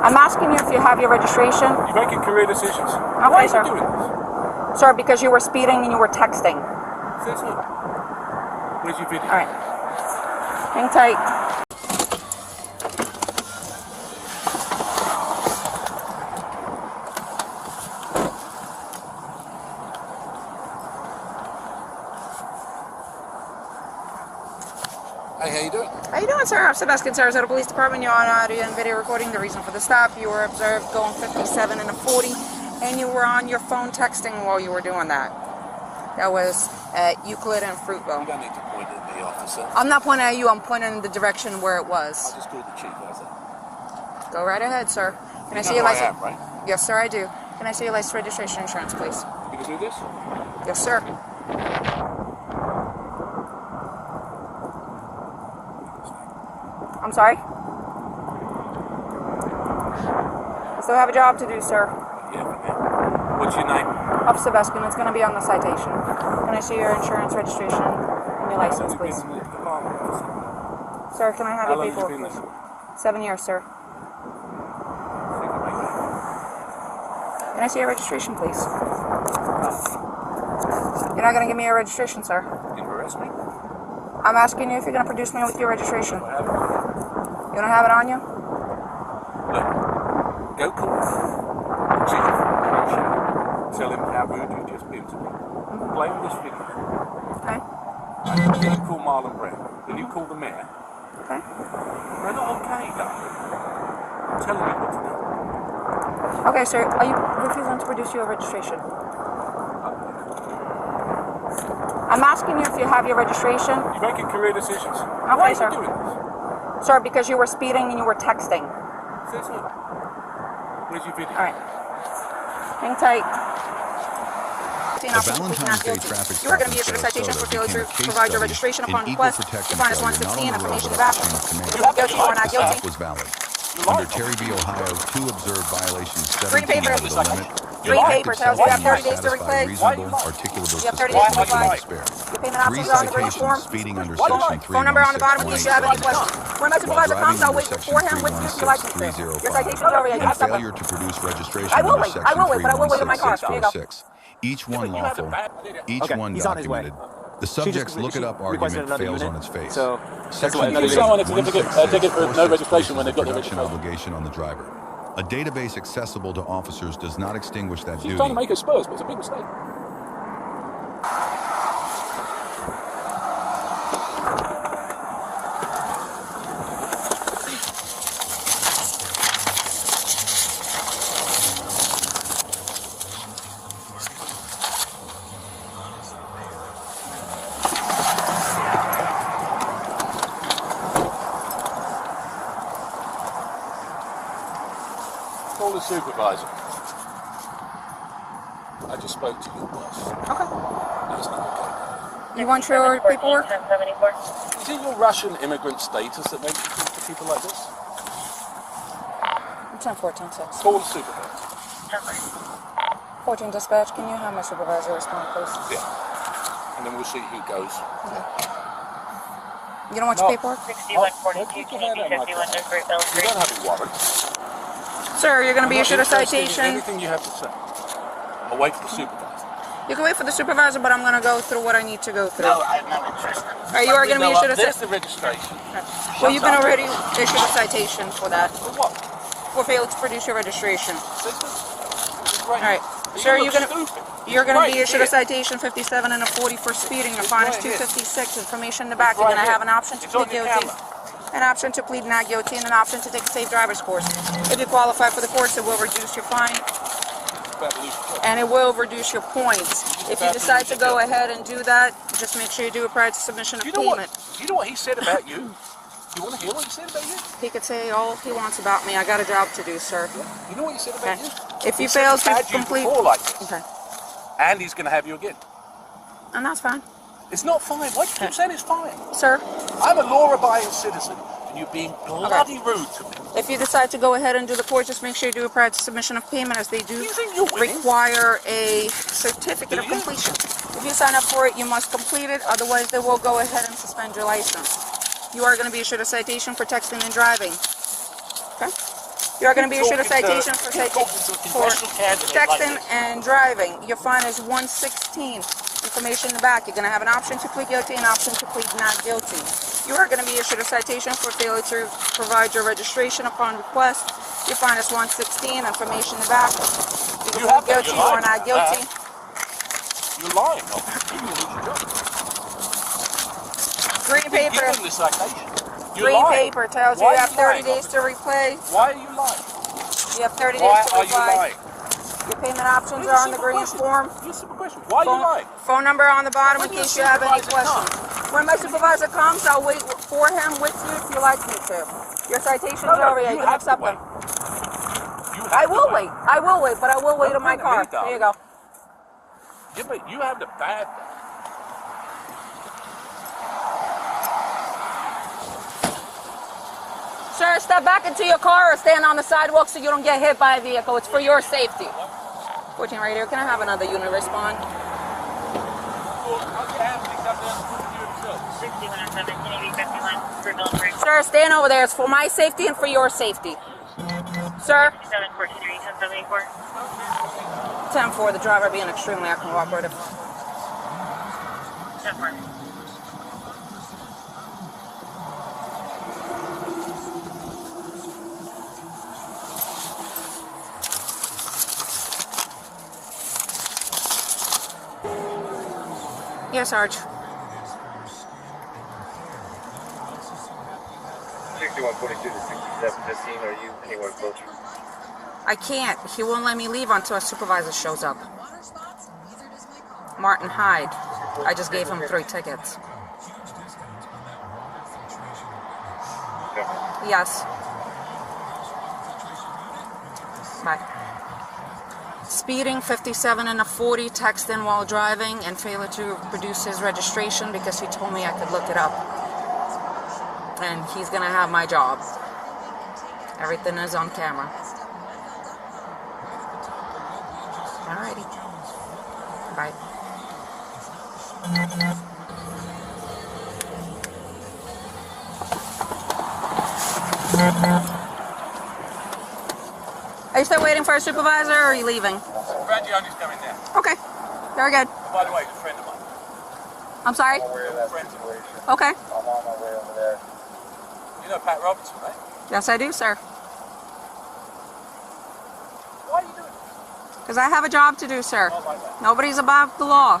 I'm asking you if you have your registration. You're making career decisions. Okay, Why are sir. you doing this? Sir, because you were speeding and you were texting. Says who? Where's your video? All right. Hang tight. Hey, how you doing? How you doing, sir? I'm Sebastian, Sarasota Police Department. You're on audio and video recording. The reason for the stop, you were observed going 57 and a 40, and you were on your phone texting while you were doing that. That was at Euclid and Fruitville. You don't need to point at me, officer. I'm not pointing at you. I'm pointing in the direction where it was. I'll just call the chief, how's that? Go right ahead, sir. Can I see your who I license? am, right? Yes, sir, I do. Can I see your license, registration, insurance, please? You can do this? Yes, sir. I'm sorry? I still have a job to do, sir. Yeah, okay. What's your name? Officer Beskin, it's going to be on the citation. Can I see your insurance, registration, and your license, please? Sir, can I have your paperwork, please? 7 years, sir. Can I see your registration, please? You're not going to give me your registration, sir. You arrest me? I'm asking you if you're going to produce me with your registration. I have it. You don't have it on you? Look, go call the chief. Tell him how rude you just been to me. Play with this video. Okay. Then you call Martin Hyde. Then you call the mayor. Okay. They're not okay, though. I'm telling you what to do. Okay, sir. Are you refusing to produce your registration? I'm asking you if you have your registration. You're making career decisions. Okay, Why are sir. you doing this? Sir, because you were speeding and you were texting. Says who? Where's your video? All right. Hang tight. The Valentine's Day traffic You are going to be issued a citation for failure to provide your registration upon request. The fine is $160 and information is after. If you are guilty or not guilty. was valid. Under Terry v. Ohio, 2 observed violations, 17 paper. over the limit. Three paper tells you have 30 days to reply. Reasonable, articulable You have 30 days to reply. despair. Your payment 3 options are on the written form. citations, speeding under section 316.18. Phone number on the bottom in case you have any questions. When my supervisor comes, I'll wait before him with you if you like me to. Your citation's over. You And can stop failure to produce registration I will under wait, section but I will wait in my car. Here you go. 316.646. Each one lawful, each one he's on his way. documented. The subject's look-it-up requested argument another fails unit, on its face. so Section that's what 3 another Give someone a ticket for no registration when they've got their production registration. obligation on the driver. A database accessible to officers does not extinguish that She's duty. trying to make us Spurs, but it's a big mistake. Call the supervisor. I just spoke to your boss. Okay. That's not okay. You want your paperwork? Is it your Russian immigrant status that makes you talk to people like this? 10-14-6. Call the supervisor. 14 dispatch, can you have my supervisor respond, please? Yeah. And then we'll see who goes. You don't want your paperwork? 6142, can you be 51 Great Bell You Street? don't have a warrant. Sir, you're going to be I'm not issued a interested in citation. Anything you have to say. I'll wait for the supervisor. You can wait for the supervisor, but I'm going to go through what I need to go through. No, I'm not interested. You are going to be issued a There's citation. the registration. Well, you've been already issued a citation for that. For what? For failure to produce your registration. Sisters? Right. All right. Sir, You you're look going to... stupid. You're going to be Right issued a here. citation 57 and a 40 for speeding. Your fine is right here. $256. Information in the back. It's You're going right to have here. an option to It's on plead your guilty, camera. an option to plead not guilty, and an option to take a safe driver's course. If you qualify for the course, it will reduce your fine About to lose your job. and it will reduce your points. If you decide to go ahead and do that, just make sure you do it prior to submission of Do you know payment. what he said about you? You want to hear what he said about you? He could say all he wants about me. I got a job to do, sir. You know what he said about Okay. you? If He you said fail he's to had you complete... before like this. Okay. And he's going to have you again. And that's fine. It's not fine. Why do you keep saying it's fine? Sir, I'm a law-abiding citizen, and you're being bloody rude to me. if you decide to go ahead and do the course, just make sure you do it prior to submission of payment, as they do You think you're winning? require a certificate of Do you? completion. If you sign up for it, you must complete it. Otherwise, they will go ahead and suspend your license. You are going to be issued a citation for texting and driving. Okay? You're going to be issued a Talking to- citation for you're talking to a congressional candidate like texting this. and driving. Your fine is $116. Information in the back. You're going to have an option to plead guilty and an option to plead not guilty. You are going to be issued a citation for failure to provide your registration upon request. Your fine is $116. Information in the back. You can plead guilty or not guilty. You're lying. You lose your job. Green Give paper. them the citation. You're Green lying. paper tells you Why you are have you 30 lying, days to reply. Why are you lying? You have 30 Why days to are you reply. lying? Your payment options are on the green form. Just a simple question. Why are you lying? Phone number on the bottom in When your case you have any supervisor questions. When my supervisor comes, I'll wait for him with you if you like me to. Your citations are over here. You can accept them. I will wait. I will wait, but I will wait in my car. There you go. Yeah, but you have the bad. Sir, step back into your car or stand on the sidewalk so you don't get hit by a vehicle. It's for your safety. 14 right here. Can I have another unit respond? 6117, 51, Sir, stand over there. It's for my safety and for your safety. Sir? 743, 1074. 10-4, the driver being extremely uncooperative. 10-4. Yes, Sarge. 6142 to 6715, are you anywhere closer? I can't. He won't let me leave until a supervisor shows up. Martin Hyde. I just gave him 3 tickets. Okay. Yes. Bye. Speeding, 57 and a 40, texting while driving, and failure to produce his registration because he told me I could look it up. And he's gonna have my job. Everything is on camera. Alrighty. Bye. Are you still waiting for a supervisor or are you leaving? Frangione's coming now. Okay. Very good. Oh, by the way, he's a friend of mine. I'm sorry? I'm aware of that Friends. situation. Okay. I'm on my way over there. You know Pat Robertson, right? Yes, I do, sir. Why are you doing this? Because I have a job to do, sir. Not like that. Nobody's above the law.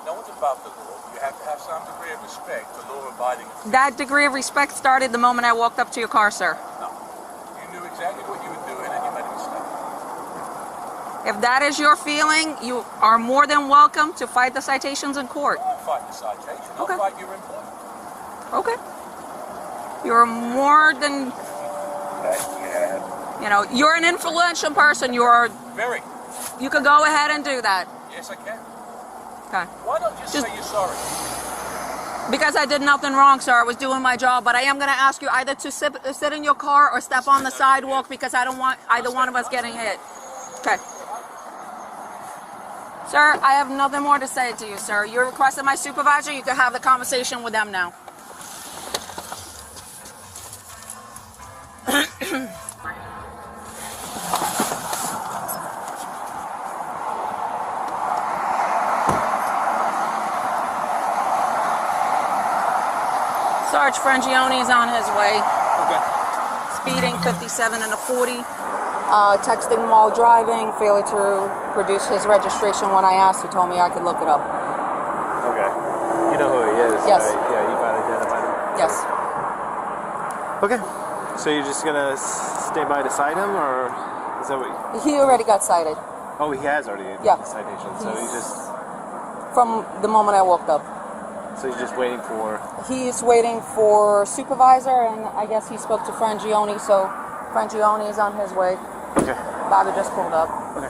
No one's above the law. You have to have some degree of respect for law-abiding. That degree of respect started the moment I walked up to your car, sir. No. You knew exactly what you were doing and you made a mistake. If that is your feeling, you are more than welcome to fight the citations in court. I won't fight the citation. I'll Okay. fight your employment. Okay. You're more than, you know, you're an influential person. Very. You can go ahead and do that. Yes, I can. Okay. Why not just say you're sorry? Because I did nothing wrong, sir. I was doing my job, but I am going to ask you either to sit in your car or step on the sidewalk because I don't want either one of us getting hit. Okay. Sir, I have nothing more to say to you, sir. You requested my supervisor. You can have the conversation with them now. Sarge Frangione is on his way. Okay. Speeding, 57 and a 40. Texting while driving, failure to produce his registration. When I asked, he told me I could look it up. Okay. You know who he is, Yes. right? Yeah, you got identified him. Yes. Okay. So you're just gonna stay by beside him, or is that what? He already got cited Oh, he has already Yeah. the citation. So He's- he just from the moment I walked up. so he's just waiting for. He's waiting for supervisor, and I guess he spoke to Frangione, so Frangione is on his way. Okay. Bobby just pulled up. Okay.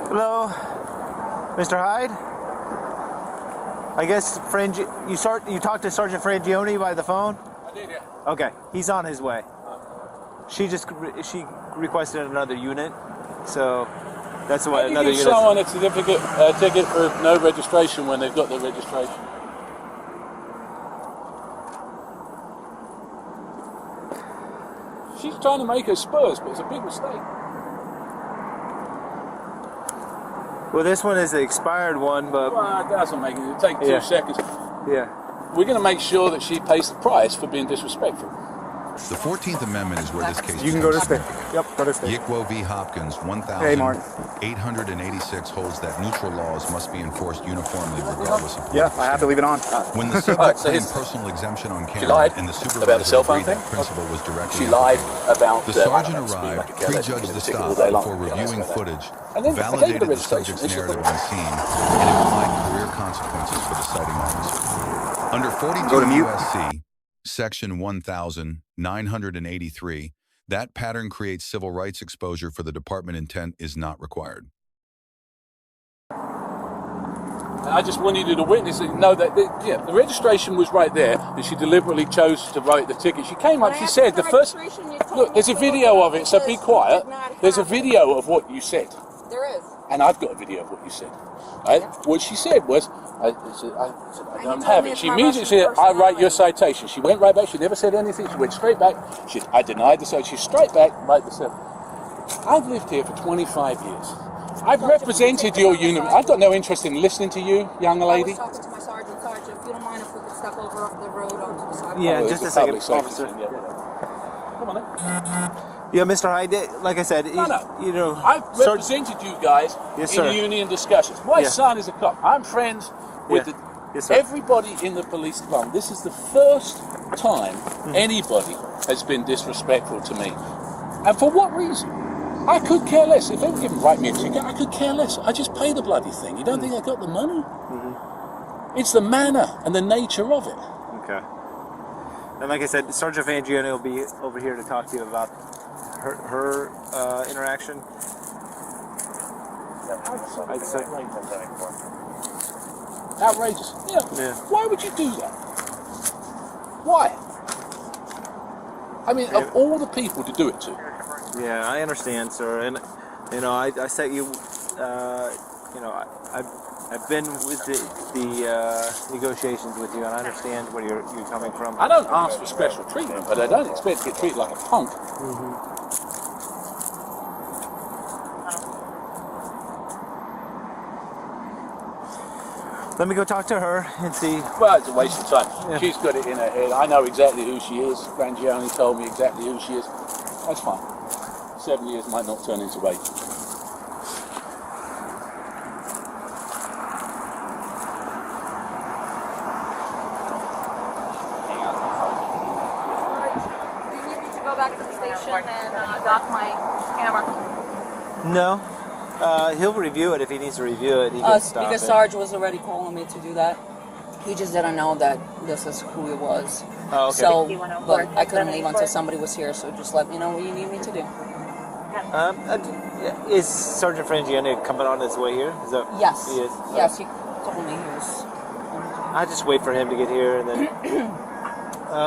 Hello, Mr. Hyde. I guess you talked to Sergeant Frangione by the phone. I did, yeah. Okay, he's on his way. She requested another unit, so that's why How do you another give unit. someone a certificate, ticket for no registration when they've got the registration? she's trying to make her spurs, but it's a big mistake. Well, this one is the expired one, but Well, it doesn't make it. It'll take 2 Yeah. seconds. yeah. We're going to make sure that she pays the price for being disrespectful. The 14th Amendment is where this case You can go to becomes state. Yep, go to state. Yick Wo v. Hopkins, Hey, Martin. 1886 holds that neutral laws must be enforced uniformly regardless of Yeah, I have to leave it on. When the Alright, subject so claimed here's- personal exemption on She camera lied and the about the supervisor cell phone agreed that thing. principle was directly She lied implicated. about The I don't sergeant know, speed arrived, like a careless, prejudged the give me a ticket all stop day long. before reviewing Yeah, footage, And then I gave her validated the the registration, subject's and she narrative went- on scene, and implied career consequences for the citing officer. Under 42 Go to mute. USC, Section 1983, that pattern creates civil rights exposure for the department intent is not required. I just wanted you to witness it, know that the registration was right there, and she deliberately chose to write the ticket. She came up, she said, the first... Look, there's a video of it, so be quiet. There's a video of what you said. There is. And I've got a video of what you said. Right? What she said was, I said, I don't have it. She immediately said, I write your citation. She went right back. She never said anything. She went straight back. I denied the citation. She's straight back, right the citation. I've lived here for 25 years. I've represented your unit. I've got no interest in listening to you, young lady. I was talking to my sergeant. Sergeant, if you don't mind if we could step over off the road onto the sidewalk. Yeah, Oh, just a it's second, public safety officer. thing, yeah. Come on then. Yeah, Mr. Hyde, like I said, No. you know, I've represented you guys Yes, in sir. union discussions. My Yeah. son is a cop. I'm friends with Yeah. Yes, sir. everybody in the police department. This is the first time anybody has been disrespectful to me. And for what reason? I could care less. If they were giving write me a ticket, I could care less. I just pay the bloody thing. You don't think I got the money? It's the manner and the nature of it. Okay. And like I said, Sergeant Vangione will be over here to talk to you about her interaction. I'd say. Outrageous. Yeah. Why would you do that? Why? I mean, of all the people to do it to. Yeah, I understand, sir. And you know, I set you. You know, I've been with the negotiations with you, and I understand where you're coming from. I don't ask for special treatment, but I don't expect to get treated like a punk. Let me go talk to her and see. Well, it's a waste of time. Yeah. She's got it in her head. I know exactly who she is. Frangione told me exactly who she is. That's fine. 7 years might not turn into 8. Do you need me to go back to the station and dock my camera? No. He'll review it if he needs to review it. He can stop Because it. Sarge was already calling me to do that. He just didn't know that this is who he was. Oh, okay. So, but I couldn't leave until somebody was here, so just let me know what you need me to do. Is Sergeant Frangione coming on his way here? Is that? Yes. He is. Yes, he told me he was. I just wait for him to get here and then.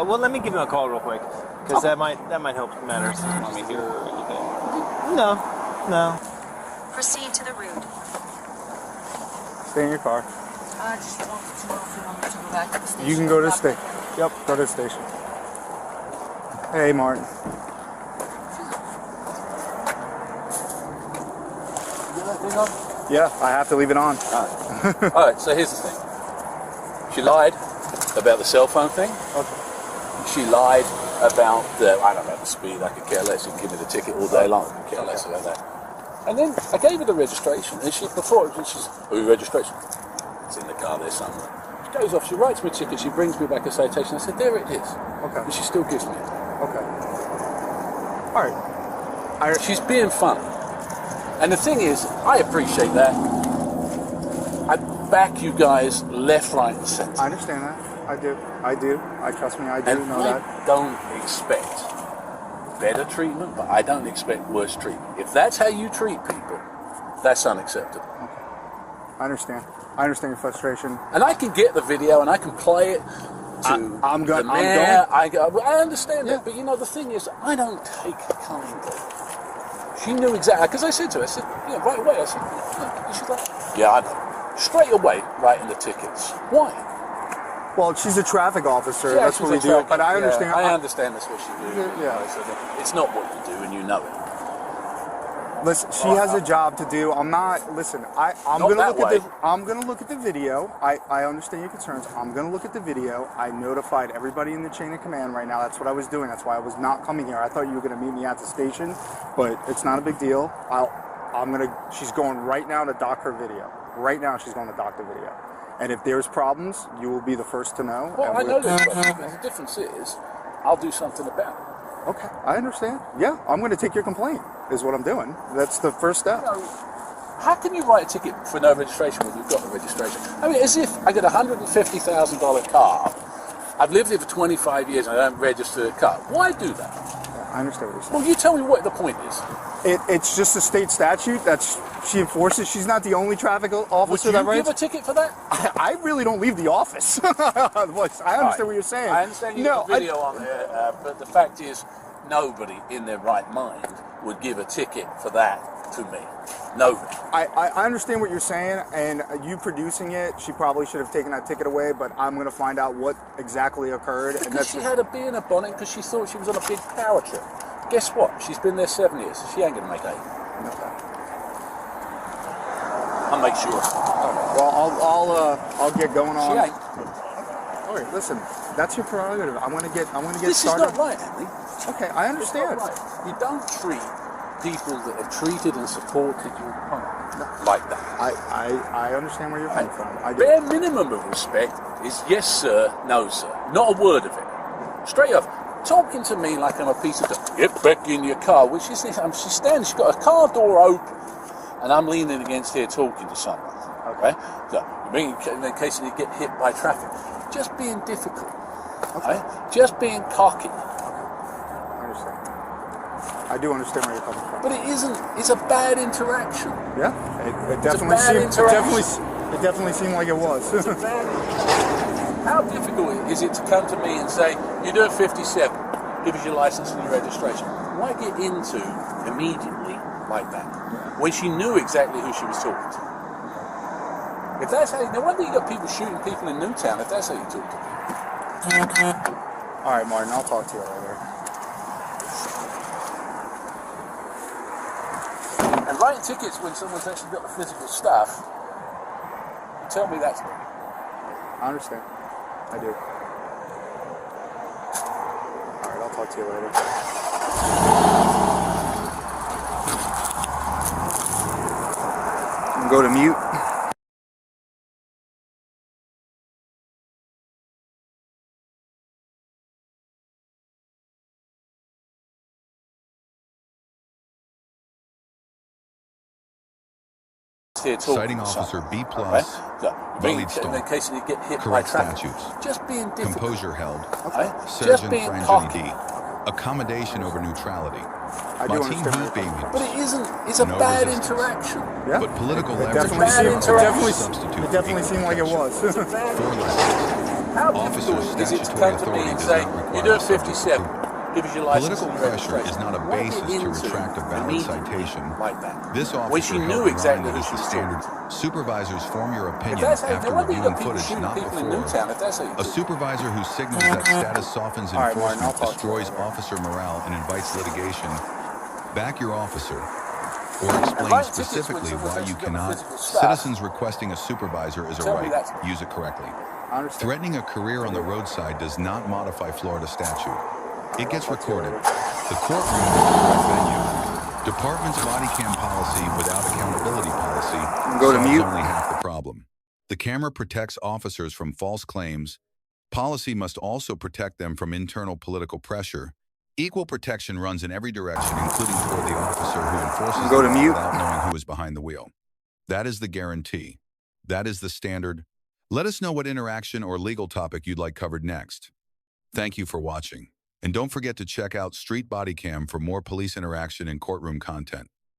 Well, let me give him a call real quick because that might help matters. I mean, here or anything. No. Proceed to the route. Stay in your car. I just wanted to know if you want me to go back to the station. You can go to the Dock station. my Yep, go to the station. Hey, Martin. Yeah, I have to leave it on. Alright, so here's the thing. She lied about the cell phone thing. Okay. She lied about I don't know, the speed. I could care less. You can give me the ticket all day long. I could care less about that. And then I gave her the registration, and she's, oh, your registration? It's in the car there somewhere. She goes off, she writes me a ticket, she brings me back a citation. I said, there it is. Okay. And she still gives me it. Okay. All right. She's being funny. And the thing is, I appreciate that. I back you guys left, right, and centre. I understand that. I do. Trust me, I do And know I that. don't expect better treatment, but I don't expect worse treatment. If that's how you treat people, that's unacceptable. I understand. I understand your frustration. And I can get the video and I can play it to I'm the going. mayor. I understand that, but you know, the thing is, I don't take kind of. She knew exactly, because I said to her, I said, yeah, right away, I said, yeah. And she's like, yeah, I know. Straight away, writing the tickets. Why? Well, she's a traffic officer. Yeah, That's she's what we a do. traffic- But I yeah, understand. I understand that's what she do. Yeah. So it's not what you do, and you know it. Listen, she has a job to do. I'm not. Listen, I'm Not gonna that look way. at the. I'm gonna look at the video. I understand your concerns. I'm gonna look at the video. I notified everybody in the chain of command right now. That's what I was doing. That's why I was not coming here. I thought you were gonna meet me at the station, but it's not a big deal. She's going right now to dock her video. Right now, she's going to dock the video. And if there's problems, you will be the first to know. Well, and I know there's problems. The difference is, I'll do something about it. Okay, I understand. Yeah, I'm going to take your complaint, is what I'm doing. That's the first step. You know, how can you write a ticket for no registration when you've got the registration? I mean, as if I get a $150,000 car, I've lived here for 25 years and I don't register the car. Why do that? Yeah, I understand what you're saying. Well, you tell me what the point is. It's just a state statute that she enforces. She's not the only traffic Would officer you that give writes. a ticket for that? I really don't leave the office. I understand what you're saying. I understand you have a video on there, but the fact is, nobody in their right mind would give a ticket for that to me. Nobody. I understand what you're saying, and you producing it, she probably should have taken that ticket away, but I'm going to find out what exactly occurred. And Because she had a bee in her bonnet because she thought she was on a big power trip. Guess what? She's been there 7 years. She ain't going to make 8. I'll make sure. Well, I'll get going on. She ain't. All right, listen, that's your prerogative. I want to get This started. is not right, Andy. Okay, I It's not understand. right. You don't treat people that have treated and supported you like that. I understand where you're coming from. I do. Bare minimum of respect is yes sir, no sir. Not a word of it. Straight up. Talking to me like I'm a piece of dirt. Get back in your car. Which is this? She's standing, she's got a car door open and I'm leaning against here talking to someone. Okay? So, in case you get hit by traffic. Just being difficult. Okay? Just being cocky. I understand. I do understand where you're coming from. But it isn't. It's a bad interaction. Yeah, it It's a definitely bad seemed. interaction. It definitely seemed like it was. It's a bad interaction. How difficult is it to come to me and say, you're doing 57, give us your license and your registration? Why get into immediately like that? When she knew exactly who she was talking to. If that's how, no wonder you got people shooting people in Newtown if that's how you talk to people. All right, Martin, I'll talk to you later. And writing tickets when someone's actually got the physical stuff, tell me that's I understand. I do. All right, I'll talk to you later. I'm gonna go to mute. Citing officer B+, valid stop, in case you get hit correct by traffic. statutes, Just being difficult. composure held, Right? Just Sergeant being Frangini cocky. D, accommodation over neutrality. I do Martin understand. Hyde But it isn't. It's a No bad resistance. interaction. Yeah. But political It leverage definitely is seemed. a It powerful definitely. substitute It for definitely equal seemed like it protection. was. For lessons, How officers' difficult is it to statutory come to me authority and does say, not require you're doing subject 57, approval. give us your license Political and your pressure registration. is not a Why get basis to into retract a valid immediately citation. like that? This When officer she knew held the exactly line who that she is was the standard. talking to. Supervisors form your If opinion that's how, after no wonder you reviewing got people footage, shooting not people in before. Newtown if that's how you A do it. supervisor who signals that status softens All right, Martin, I'll enforcement talk to you destroys later. officer morale and invites litigation. Back your officer. Or write explain tickets when specifically someone's why you actually got the cannot. physical stuff. Citizens requesting a supervisor is a Tell me right. that's- Use it correctly. I understand. Threatening a career on the roadside does not modify Florida statute. It gets recorded. The courtroom is the correct venue. Department's Bodycam policy without accountability policy Go to solves mute. only half the problem. The camera protects officers from false claims. Policy must also protect them from internal political pressure. Equal protection runs in every direction, including toward the officer who enforces Go the to law mute. without knowing who is behind the wheel. That is the guarantee. That is the standard. Let us know what interaction or legal topic you'd like covered next. Thank you for watching. And don't forget to check out Street Bodycam for more police interaction and courtroom content.